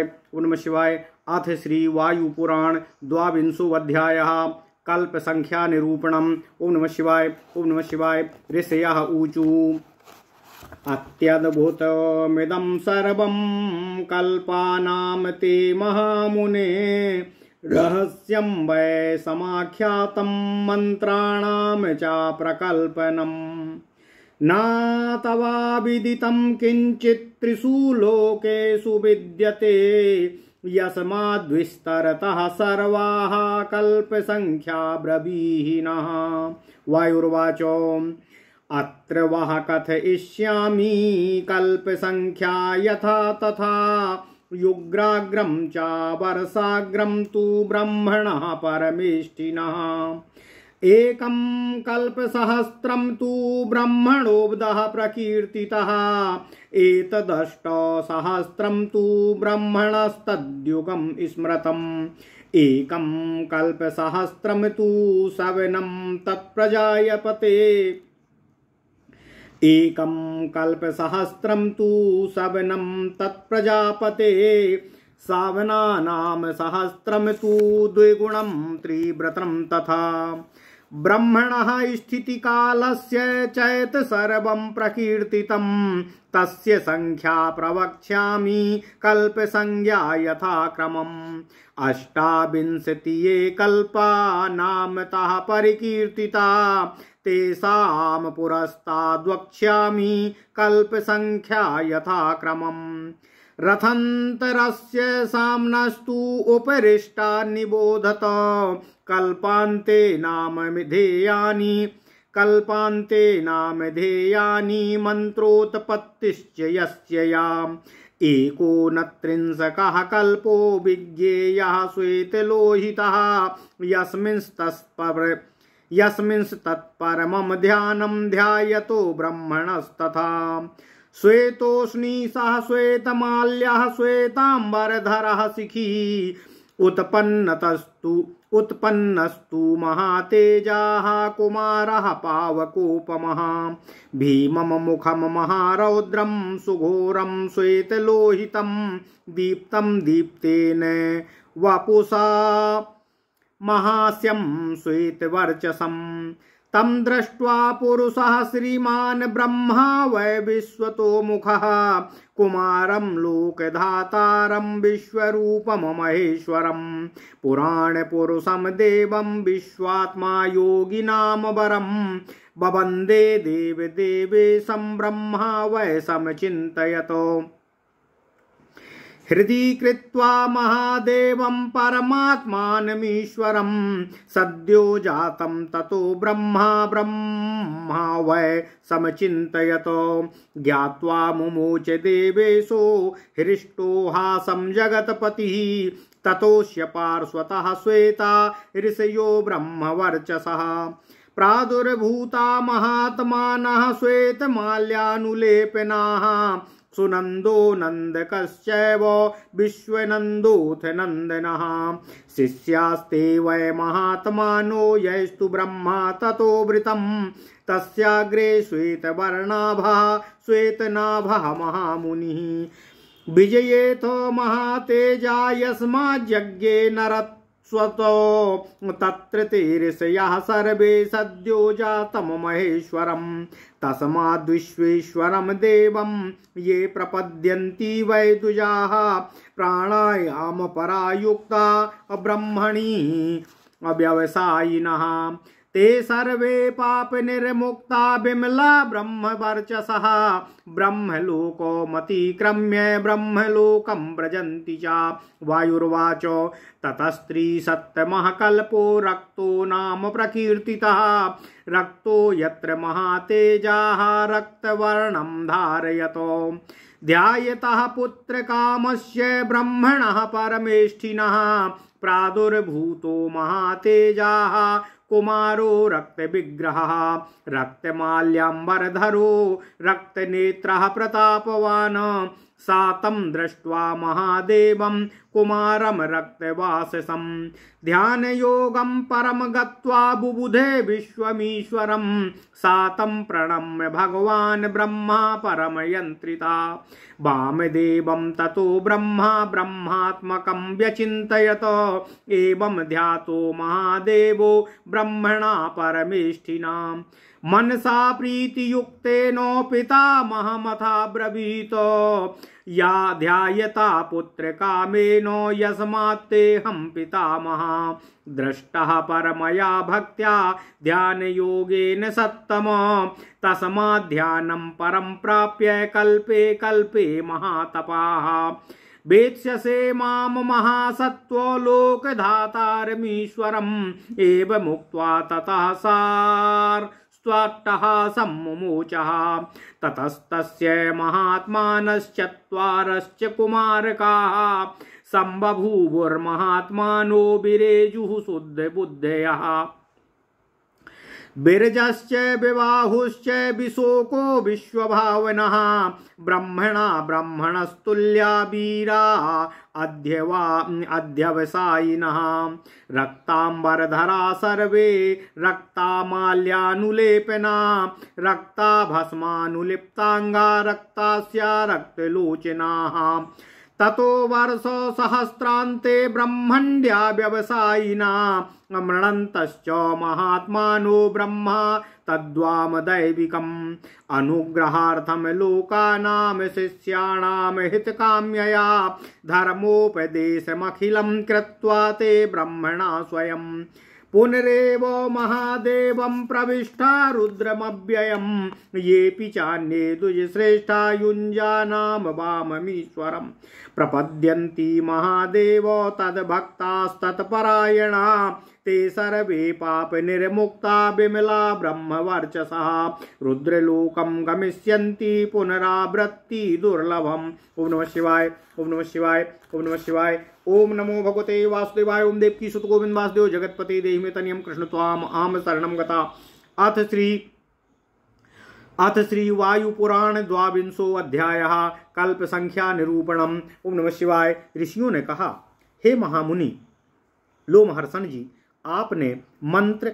ओम नमः शिवाय। अथ श्री वायु पुराण द्वाविंशोऽध्यायः कल्प संख्या निरूपणम्। ओम नमः शिवाय। ओम नमः शिवाय। ऋषयः ऊचु अत्यद्भुतमिदं सर्वं कल्पानां ते महामुने रहस्यं वै समाख्यातं मन्त्राणां च प्रकल्पनम् न तवा विदितं किंचित् त्रिषु लोकेषु विद्यते यस्माद्विस्तरतः सर्वाः कल्पसंख्या ब्रवीहिनः। वायुर्वाच अत्र वः कथयिष्यामि कल्पसंख्या यथा तथा युग्राग्रं च वर्षाग्रं तु ब्रह्मणः परमेष्ठिनः। एकं कल्पसहस्रं तु ब्रह्मणोऽब्धः प्रकीर्तितः एतदष्टसहस्रं तु ब्रह्मणस्तद्युगं स्मृतम्। एकं कल्पसहस्रं तु सवनं तत्प्रजापते एकं कल्पसहस्रं तु सवनं तत्प्रजापते सावनानां सहस्रं तु द्विगुणं त्रिव्रतं तथा। ब्रह्मणः स्थितिकालस्य चैत सर्वं प्रकीर्तितं तस्य संख्या प्रवक्ष्यामि कल्पसंज्ञा यथाक्रमम्। अष्टाविंशतिये कल्पा नामतः परिकीर्तिता तेषां पुरस्ताद्वक्ष्यामि कल्पसंख्या यथाक्रमम्। रथन्तरस्य साम्नस्तु उपरिष्टा निबोधत कल्पान्ते नामधेयानि मंत्रोत्पत्तिश्च यस्य याम्। एकोनत्रिंशकः कल्पो विज्ञेयः श्वेतलोहितः यस्मिंस्तत्परमं ध्यानं ध्यायतो ब्रह्मणस्तथा। श्वेतोष्णी सह श्वेतमाल्यः श्वेतांबरधरः शिखी उत्पन्नस्तु महातेजाः कुमारः पावकोपमः। भीमं मुखं महारौद्रं सुघोरं श्वेतलोहितं दीप्तं दीप्तेन वपुषा महास्यं श्वेतवर्चसम्। तं दृष्ट्वा पुरुषः श्रीमान् ब्रह्मा वै विश्वतो मुखः कुमारं लोकधातारं विश्वरूपं महेश्वरं पुराणपुरुषं देवं विश्वात्मा योगिनां वरं ववन्दे देवदेवेशं ब्रह्मा वै समचिन्तयतो। हृदि कृत्वा महादेवं परमात्मानमीश्वरं सद्यो जातं ततो ब्रह्मा वै समचिन्तयतो। ज्ञात्वा मुमोच देवेशो हृष्टो हासं जगत्पतिः ततोऽस्य पार्श्वतः श्वेता ऋषयो ब्रह्मवर्चसः। प्रादुर्भूता महात्मानः श्वेतमाल्यानुलेपनाः सुनंदो नंदकश्चैव विश्वनंदोऽथ नंदनः। शिष्यास्ते वै महात्मानो यैस्तु ब्रह्मा ततो वृतं तस्याग्रे श्वेतवर्णाभः श्वेतनाभः महामुनिः। विजयेतो महातेजा यस्माज्जज्ञे नरत् स्वतो तत्र ते ऋषयः सर्वे सद्यो जातं महेश्वरम्। तस्माद्विश्वेश्वरं देवं ये प्रपद्यन्ति वै द्विजाः प्राणायामपरायुक्ता ब्रह्मणि अव्यवसायिनः। ते सर्वे पापनिर्मुक्ता विमला ब्रह्मवर्चसः ब्रह्मलोकमतिक्रम्य ब्रह्मलोकं व्रजन्ति च। वायुर्वाच ततस्त्रिसप्तमः कल्पो रक्तो नाम प्रकीर्तितः रक्तो यत्र महातेजाः रक्तवर्णं धारयतो। ध्यायतः पुत्रकामस्य ब्रह्मणः परमेष्ठिनः प्रादुर्भूतो महातेजाः कुमारो रक्तविग्रहः रक्तमाल्यांबरधरो रक्तनेत्रः प्रतापवान् सातं दृष्ट्वा महादेवं कुमारं रक्तवाससं ध्यानयोगं परम गत्वा बुबुधे विश्वमीश्वरं सातं प्रणम्य भगवान् ब्रह्मा परमयन्त्रिता वामदेवं ततो ब्रह्मा ब्रह्मात्मकं व्यचिन्तयत एवं ध्यातो महादेवो ब्रह्मणा परमेष्ठिना मनसा प्रीतियुक्तेन पितामहमथा ब्रवीत या ध्यायता पुत्रकामेन यस्मात्तेऽहं पितामहः दृष्टः परमया भक्त्या ध्यानयोगेन सत्तम तस्माद्ध्यानं परं प्राप्य कल्पे कल्पे महातपाः वेत्स्यसे मां महासत्त्वो लोकधातारमीश्वरम् एवमुक्त्वा ततः स्वाट्टहासं मुमुचः ततस्तस्य महात्मानश्चत्वारश्च कुमारकाः सम्बभूवुर्महात्मानो विरेजुः शुद्धबुद्धयः बिरजश्च विबाहुश्च विशोको विश्वभावनः ब्रह्मणा ब्रह्मणस्तुल्या वीरा अध्यवसायिनः रक्तांबरधरा सर्वे रक्तामाल्यानुलेपना रक्ता भस्मानुलिप्तांगा रक्तास्या रक्तलोचनाः ततो वर्ष सहस्रान्ते ब्रह्मण्ड्या व्यवसायिना अमृणन्तश्च महात्मानो ब्रह्मा तद्वाम दैविकम् अनुग्रहार्थं लोकानां शिष्याणां हितकाम्यया धर्मोपदेशमखिलं कृत्वा ते ब्रह्मणा स्वयं पुनरेव महादेवं प्रविष्टा रुद्रमव्ययं येऽपि चान्ये द्विजश्रेष्ठा युञ्जानां वाममीश्वरं प्रपद्यन्ति महादेव तद्भक्तास्तत्परायणा ते सर्वे पाप निर्मुक्ता विमला ब्रह्मवर्चसः रुद्रलोकं गमिष्यन्ति पुनरावृत्ति दुर्लभम्। ओम नमः शिवाय, ओम नमः शिवाय, ओम नमः शिवाय। ओम नमो भगवते वासुदेवाय। ओम देवकी सुत गोविंद वासुदेव जगतपते देहि मे तनियम कृष्ण त्वाम आम शरणं गता। अथ श्री वायु पुराण द्वाविंशो अध्यायः कल्प संख्या निरूपणम्। ओम नमः शिवाय। ऋषियों ने कहा, हे महामुनि लोमहर्षण जी, आपने मंत्र,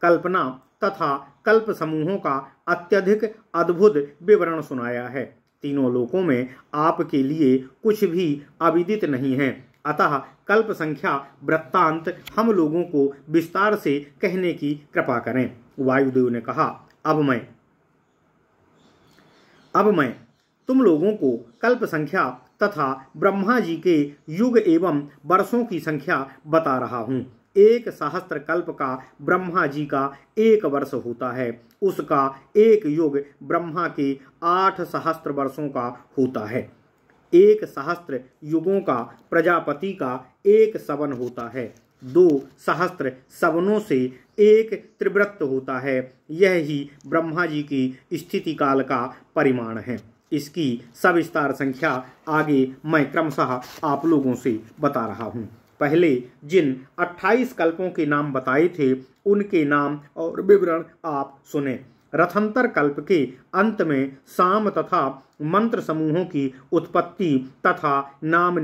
कल्पना तथा कल्प समूहों का अत्यधिक अद्भुत विवरण सुनाया है। तीनों लोकों में आपके लिए कुछ भी अविदित नहीं है, अतः कल्प संख्या वृत्तांत हम लोगों को विस्तार से कहने की कृपा करें। वायुदेव ने कहा, अब मैं तुम लोगों को कल्प संख्या तथा ब्रह्मा जी के युग एवं वर्षों की संख्या बता रहा हूँ। एक सहस्त्र कल्प का ब्रह्मा जी का 1 वर्ष होता है, उसका 1 युग ब्रह्मा के 8 सहस्त्र वर्षों का होता है। 1 सहस्त्र युगों का प्रजापति का 1 सवन होता है। 2 सहस्त्र सवनों से 1 त्रिवृत्त होता है। यह ही ब्रह्मा जी की स्थिति काल का परिमाण है। इसकी सविस्तार संख्या आगे मैं क्रमशः आप लोगों से बता रहा हूँ। पहले जिन 28 कल्पों के नाम बताए थे, उनके नाम और विवरण आप सुने। रथंतर कल्प के अंत में साम तथा मंत्र समूहों की उत्पत्ति तथा नाम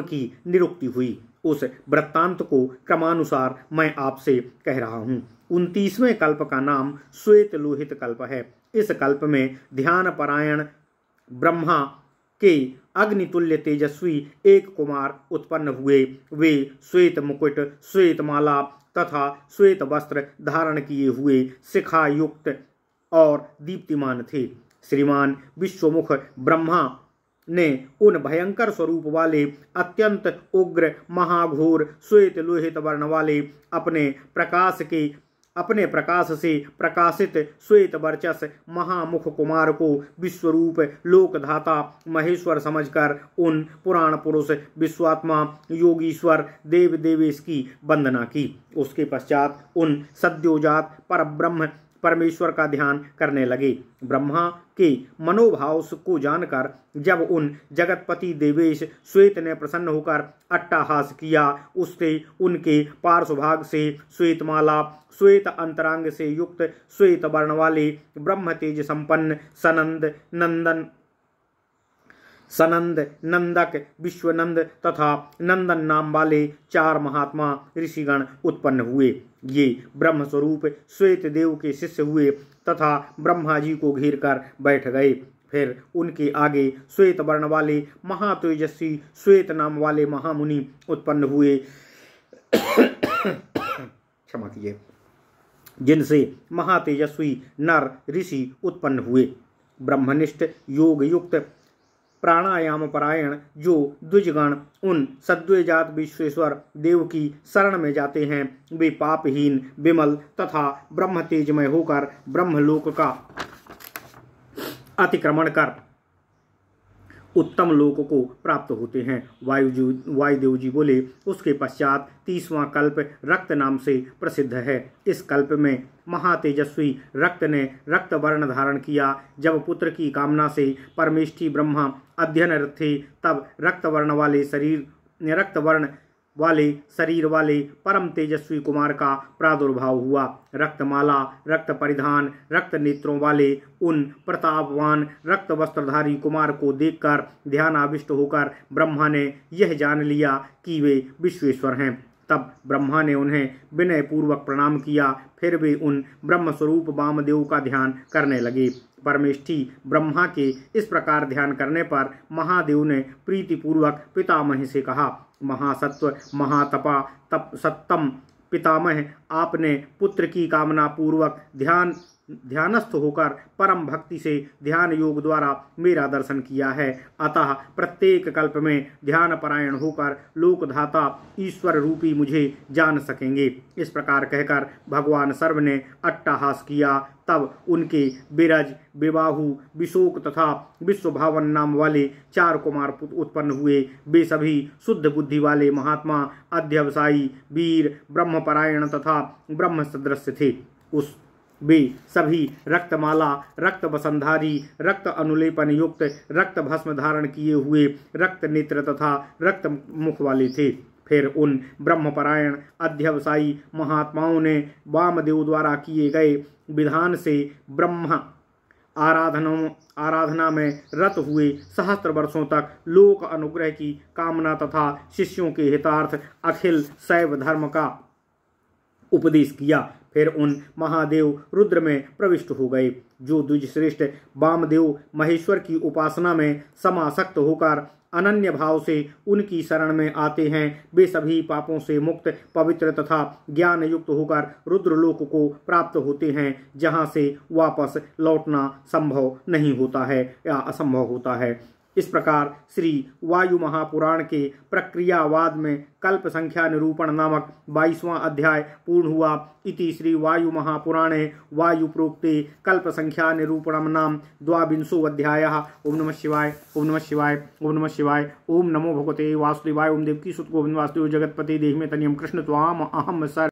की निरुक्ति हुई। उस वृत्तांत को क्रमानुसार मैं आपसे कह रहा हूँ। 29वें कल्प का नाम श्वेत लोहित कल्प है। इस कल्प में ध्यान परायण ब्रह्मा के अग्नितुल्य तेजस्वी 1 कुमार उत्पन्न हुए। वे श्वेत मुकुट, श्वेत माला तथा श्वेत वस्त्र धारण किए हुए शिखा युक्त और दीप्तिमान थे। श्रीमान विश्वमुख ब्रह्मा ने उन भयंकर स्वरूप वाले अत्यंत उग्र महाघोर श्वेत लोहित वर्ण वाले अपने प्रकाश से प्रकाशित श्वेत वर्चस महामुख कुमार को विश्वरूप लोकधाता महेश्वर समझकर उन पुराण पुरुष विश्वात्मा योगीश्वर देव देवेश की वंदना की। उसके पश्चात उन सद्योजात परमेश्वर का ध्यान करने लगे। ब्रह्मा के मनोभाव को जानकर जब उन जगतपति देवेश श्वेत ने प्रसन्न होकर अट्टहास किया, उससे उनके पार्श्वभाग से श्वेतमाला, श्वेत अंतरांग से युक्त श्वेत वर्ण वाले ब्रह्म तेज संपन्न सनंद नंदक विश्वनंद तथा नंदन नाम वाले 4 महात्मा ऋषिगण उत्पन्न हुए। ये ब्रह्म स्वरूप श्वेत देव के शिष्य हुए तथा ब्रह्मा जी को घेर कर बैठ गए। फिर उनके आगे श्वेत वर्ण वाले महातेजस्वी श्वेत नाम वाले महामुनि उत्पन्न हुए क्षमा कीजिए, जिनसे महातेजस्वी नर ऋषि उत्पन्न हुए। ब्रह्मनिष्ठ योग युक्त प्राणायाम परायण जो द्विजगण उन सद्वैजात विश्वेश्वर देव की शरण में जाते हैं, वे पापहीन विमल तथा ब्रह्म तेजमय होकर ब्रह्मलोक का अतिक्रमण कर उत्तम लोक को प्राप्त होते हैं। वायुदेव जी बोले, उसके पश्चात 30वां कल्प रक्त नाम से प्रसिद्ध है। इस कल्प में महातेजस्वी रक्त ने रक्त वर्ण धारण किया। जब पुत्र की कामना से परमेष्ठी ब्रह्मा अध्ययनरत थे, तब रक्त वर्ण वाले शरीर वाले परम तेजस्वी कुमार का प्रादुर्भाव हुआ। रक्तमाला, रक्त परिधान, रक्त नेत्रों वाले उन प्रतापवान रक्त वस्त्रधारी कुमार को देखकर ध्यानाविष्ट होकर ब्रह्मा ने यह जान लिया कि वे विश्वेश्वर हैं। तब ब्रह्मा ने उन्हें विनय पूर्वक प्रणाम किया। फिर वे उन ब्रह्म स्वरूप वामदेव का ध्यान करने लगे। परमेष्ठी ब्रह्मा के इस प्रकार ध्यान करने पर महादेव ने प्रीतिपूर्वक पितामह से कहा, महासत्व महातपा सत्तम पितामह, आपने पुत्र की कामना पूर्वक ध्यानस्थ होकर परम भक्ति से ध्यान योग द्वारा मेरा दर्शन किया है। अतः प्रत्येक कल्प में ध्यान परायण होकर लोकधाता ईश्वर रूपी मुझे जान सकेंगे। इस प्रकार कहकर भगवान सर्व ने अट्टहास किया। तब उनके बिरज, विबाहु, विशोक तथा विश्वभावन नाम वाले 4 कुमार उत्पन्न हुए। वे सभी शुद्ध बुद्धि वाले महात्मा, अध्यवसायी, वीर, ब्रह्मपरायण तथा ब्रह्म सदृश थे। वे सभी रक्तमाला, रक्त वसंधारी, रक्त अनुलेपन युक्त, रक्त भस्म धारण किए हुए, रक्त नेत्र तथा रक्त मुख वाले थे। फिर उन ब्रह्मपरायण अध्यवसायी महात्माओं ने वामदेव द्वारा किए गए विधान से ब्रह्म आराधना में रत हुए सहस्त्र वर्षों तक लोक अनुग्रह की कामना तथा शिष्यों के हितार्थ अखिल शैव धर्म का उपदेश किया। फिर उन महादेव रुद्र में प्रविष्ट हो गए। जो द्विजश्रेष्ठ वामदेव महेश्वर की उपासना में समासक्त होकर अनन्य भाव से उनकी शरण में आते हैं, वे सभी पापों से मुक्त, पवित्र तथा ज्ञान युक्त होकर रुद्रलोक को प्राप्त होते हैं, जहाँ से वापस लौटना संभव नहीं होता है या असंभव होता है। इस प्रकार श्री वायु महापुराण के प्रक्रियावाद में कल्प संख्या निरूपण नामक 22वां अध्याय पूर्ण हुआ। इति श्री वायु महापुराणे वायु प्रोक्ते कल्प संख्या निरूपणम नाम 22वां अध्यायः। ओम नमः शिवाय, ओम नमः शिवाय, ओम नमः शिवाय। ओम नमो भगवते वासुदेवाय। ओम देवकी सुत गोविंद वासुदेव जगतपते देहि में तनियम कृष्ण त्वाम अहम सर